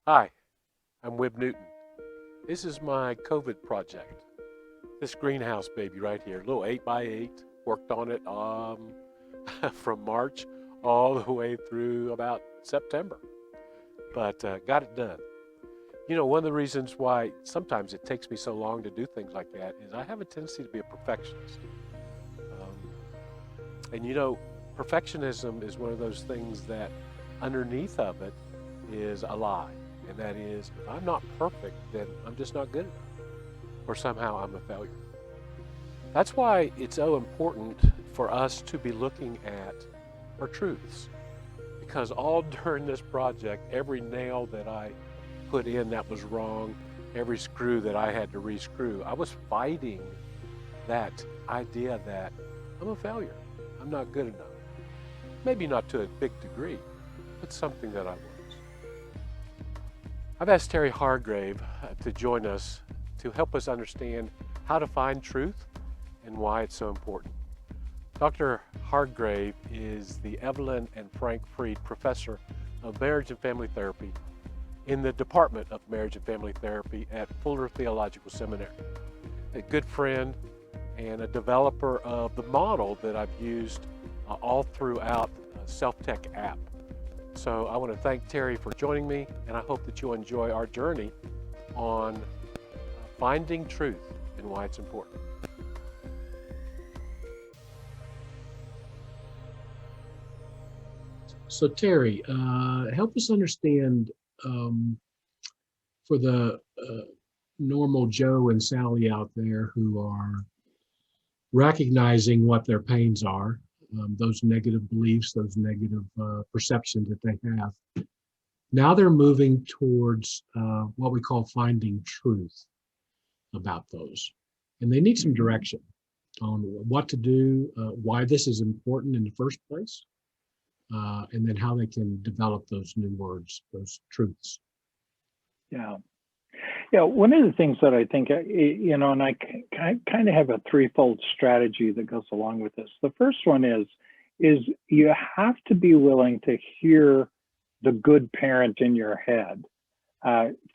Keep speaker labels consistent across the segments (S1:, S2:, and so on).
S1: Hi, I'm Wib Newton. This is my COVID project. This greenhouse baby right here, little 8 by 8. Worked on it from March all the way through about September, but got it done. One of the reasons why sometimes it takes me so long to do things like that is I have a tendency to be a perfectionist. And perfectionism is one of those things that underneath of it is a lie. And that is, if I'm not perfect, then I'm just not good enough, or somehow I'm a failure. That's why it's so important for us to be looking at our truths. Because all during this project, every nail that I put in that was wrong, every screw that I had to re-screw, I was fighting that idea that I'm a failure. I'm not good enough. Maybe not to a big degree, but something that I was. I've asked Terry Hargrave to join us to help us understand how to find truth and why it's so important. Dr. Hargrave is the Evelyn and Frank Fried Professor of Marriage and Family Therapy in the Department of Marriage and Family Therapy at Fuller Theological Seminary. A good friend and a developer of the model that I've used all throughout SelfTech app. So I want to thank Terry for joining me, and I hope that you'll enjoy our journey on finding truth and why it's important.
S2: So Terry, help us understand for the normal Joe and Sally out there who are recognizing what their pains are, those negative beliefs, those negative perceptions that they have. Now they're moving towards what we call finding truth about those. And they need some direction on what to do, why this is important in the first place, and then how they can develop those new words, those truths.
S3: Yeah. Yeah. One of the things that I think, and I kind of have a threefold strategy that goes along with this. The first one is you have to be willing to hear the good parent in your head.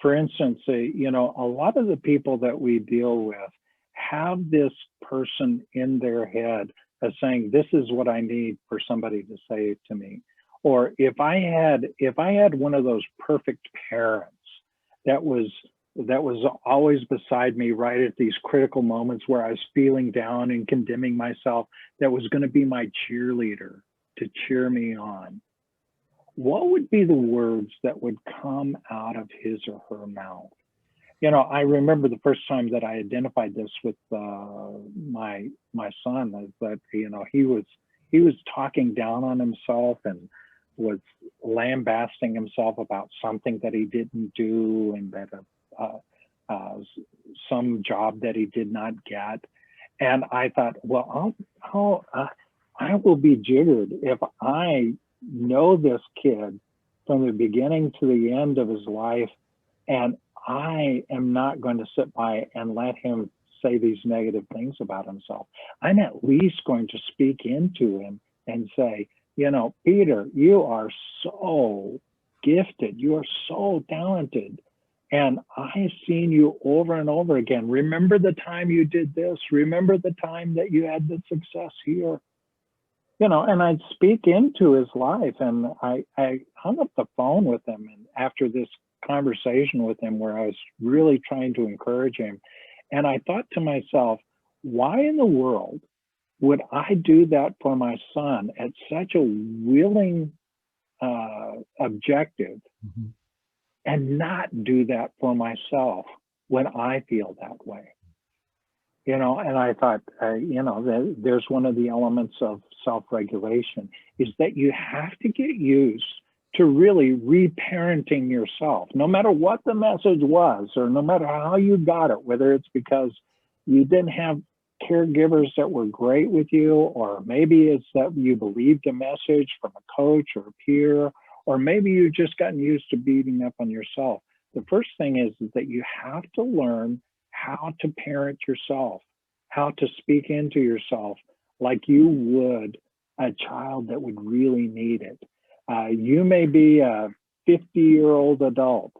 S3: For instance, a lot of the people that we deal with have this person in their head as saying, this is what I need for somebody to say to me. Or if I had one of those perfect parents that was always beside me right at these critical moments where I was feeling down and condemning myself, that was going to be my cheerleader to cheer me on, what would be the words that would come out of his or her mouth? I remember the first time that I identified this with my son, is that he was talking down on himself and was lambasting himself about something that he didn't do, and that some job that he did not get. And I thought, well, I will be jiggered if I know this kid from the beginning to the end of his life, and I am not going to sit by and let him say these negative things about himself. I'm at least going to speak into him and say, Peter, you are so gifted. You are so talented. And I've seen you over and over again. Remember the time you did this. Remember the time that you had the success here. And I'd speak into his life. And I hung up the phone with him. And after this conversation with him, where I was really trying to encourage him, and I thought to myself, why in the world would I do that for my son at such a willing objective,
S2: Mm-hmm.
S3: and not do that for myself when I feel that way? And I thought, there's one of the elements of self-regulation is that you have to get used to really reparenting yourself, no matter what the message was, or no matter how you got it, whether it's because you didn't have caregivers that were great with you, or maybe it's that you believed a message from a coach or a peer, or maybe you've just gotten used to beating up on yourself. The first thing is that you have to learn how to parent yourself, how to speak into yourself like you would a child that would really need it. You may be a 50-year-old adult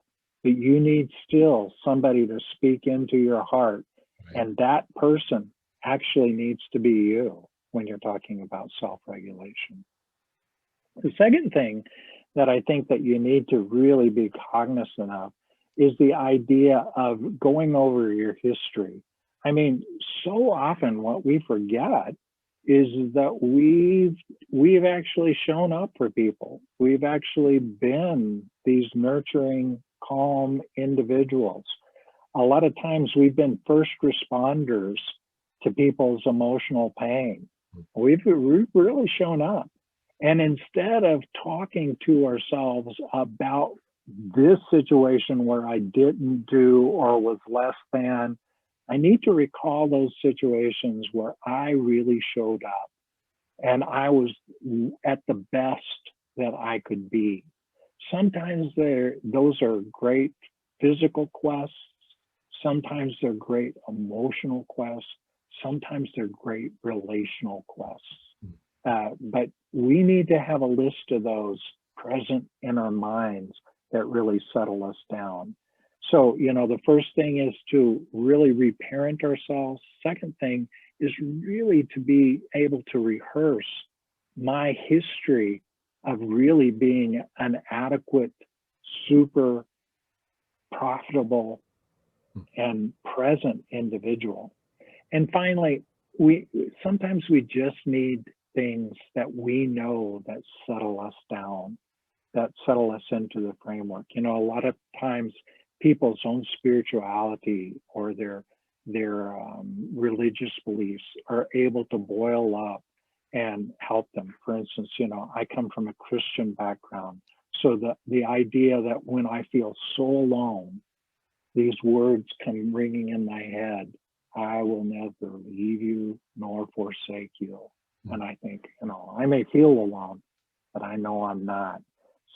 S3: but you need still somebody to speak into your heart.
S2: Right.
S3: And that person actually needs to be you when you're talking about self-regulation. The second thing that I think that you need to really be cognizant of is the idea of going over your history. I mean, so often what we forget is that we've actually shown up for people. We've actually been these nurturing, calm individuals. A lot of times we've been first responders to people's emotional pain. We've really shown up. And instead of talking to ourselves about this situation where I didn't do or was less than, I need to recall those situations where I really showed up and I was at the best that I could be. Sometimes those are great physical quests. Sometimes they're great emotional quests. Sometimes they're great relational quests. But we need to have a list of those present in our minds that really settle us down. So, the first thing is to really reparent ourselves. Second thing is really to be able to rehearse my history of really being an adequate, super profitable, and present individual. And finally, sometimes we just need things that we know that settle us down, that settle us into the framework. A lot of times people's own spirituality or their religious beliefs are able to boil up and help them. For instance, I come from a Christian background. So the idea that when I feel so alone, these words come ringing in my head: I will never leave you nor forsake you. And I think, I may feel alone, but I know I'm not.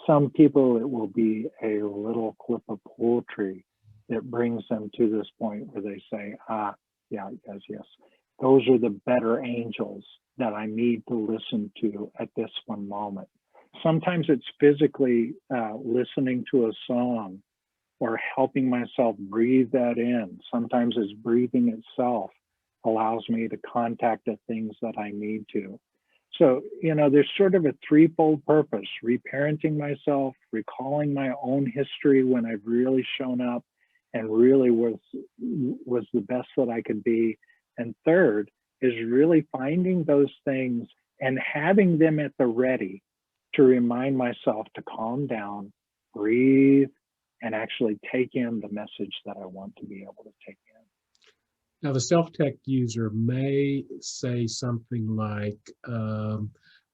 S3: Some people, it will be a little clip of poetry that brings them to this point where they say, yes. Those are the better angels that I need to listen to at this one moment. Sometimes it's physically listening to a song or helping myself breathe that in. Sometimes it's breathing itself allows me to contact the things that I need to. So, there's sort of a threefold purpose: reparenting myself, recalling my own history when I've really shown up and really was the best that I could be. And third is really finding those things and having them at the ready to remind myself to calm down, breathe, and actually take in the message that I want to be able to take in.
S2: Now, the SelfTech user may say something like,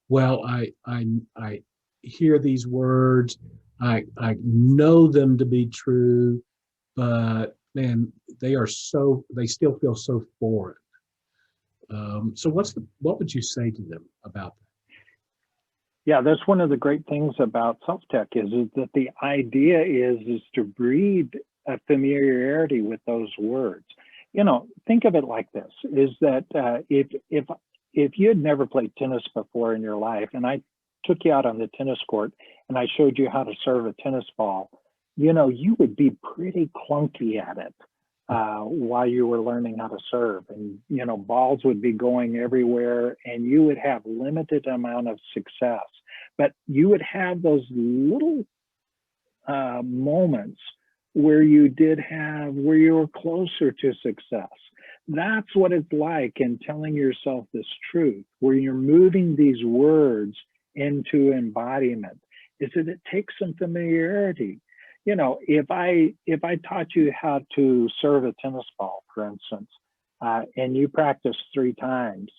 S2: well, I hear these words, I know them to be true, but man, they still feel so foreign. So what would you say to them about that?
S3: Yeah, that's one of the great things about SelfTech is that the idea is to breed a familiarity with those words. Think of it like this: is that if you had never played tennis before in your life, and I took you out on the tennis court and I showed you how to serve a tennis ball, you would be pretty clunky at it while you were learning how to serve, and balls would be going everywhere, and you would have limited amount of success. But you would have those little moments where you were closer to success. That's what it's like in telling yourself this truth, where you're moving these words into embodiment, is that it takes some familiarity. If I taught you how to serve a tennis ball, for instance, and you practice 3 times,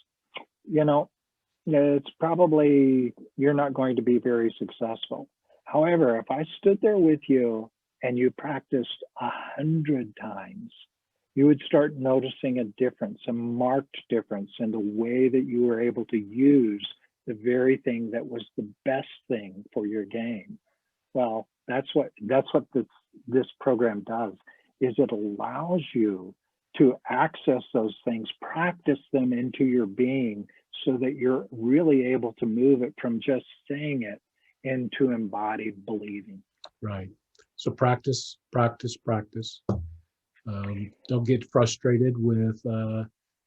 S3: it's probably, you're not going to be very successful. However, if I stood there with you and you practiced 100 times, you would start noticing a difference, a marked difference in the way that you were able to use the very thing that was the best thing for your game. Well, that's what this program does, is it allows you to access those things, practice them into your being, so that you're really able to move it from just saying it into embodied believing.
S2: Right. So practice, practice, practice. Don't get frustrated with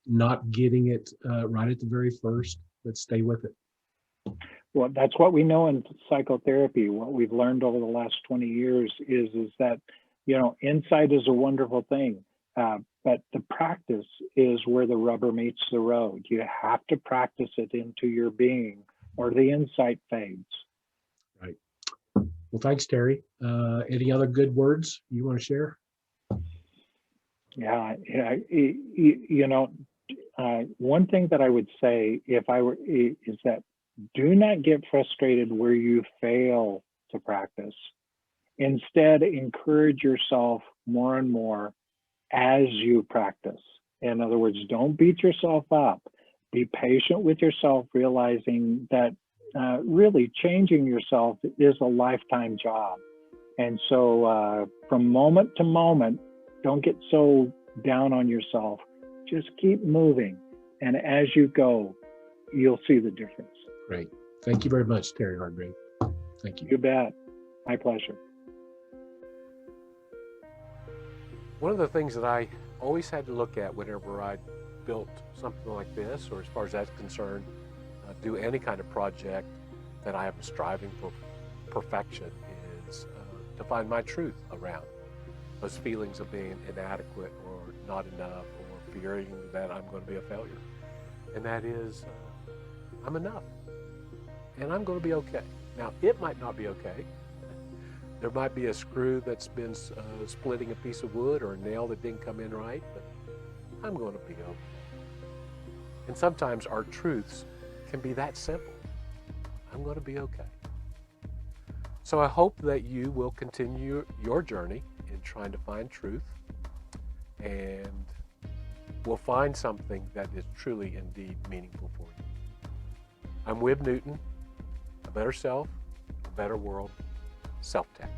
S2: not getting it right at the very first, but stay with it.
S3: Well, that's what we know in psychotherapy. What we've learned over the last 20 years is that, insight is a wonderful thing, but the practice is where the rubber meets the road. You have to practice it into your being, or the insight fades.
S2: Right. Well, thanks, Terry. Any other good words you want to share?
S3: Yeah, one thing that I would say is that do not get frustrated where you fail to practice. Instead, encourage yourself more and more as you practice. In other words, don't beat yourself up. Be patient with yourself, realizing that really changing yourself is a lifetime job. And so from moment to moment, don't get so down on yourself. Just keep moving. And as you go, you'll see the difference.
S2: Great. Thank you very much, Terry Hargrave. Thank you.
S3: You bet. My pleasure.
S1: One of the things that I always had to look at whenever I built something like this, or as far as that's concerned, do any kind of project that I am striving for perfection, is to find my truth around those feelings of being inadequate or not enough, or fearing that I'm going to be a failure. And that is, I'm enough, and I'm going to be okay. Now, it might not be okay. There might be a screw that's been splitting a piece of wood, or a nail that didn't come in right, but I'm going to be okay. And sometimes our truths can be that simple. I'm going to be okay. So I hope that you will continue your journey in trying to find truth, and will find something that is truly indeed meaningful for you. I'm Wib Newton. A better self, a better world, SelfTech.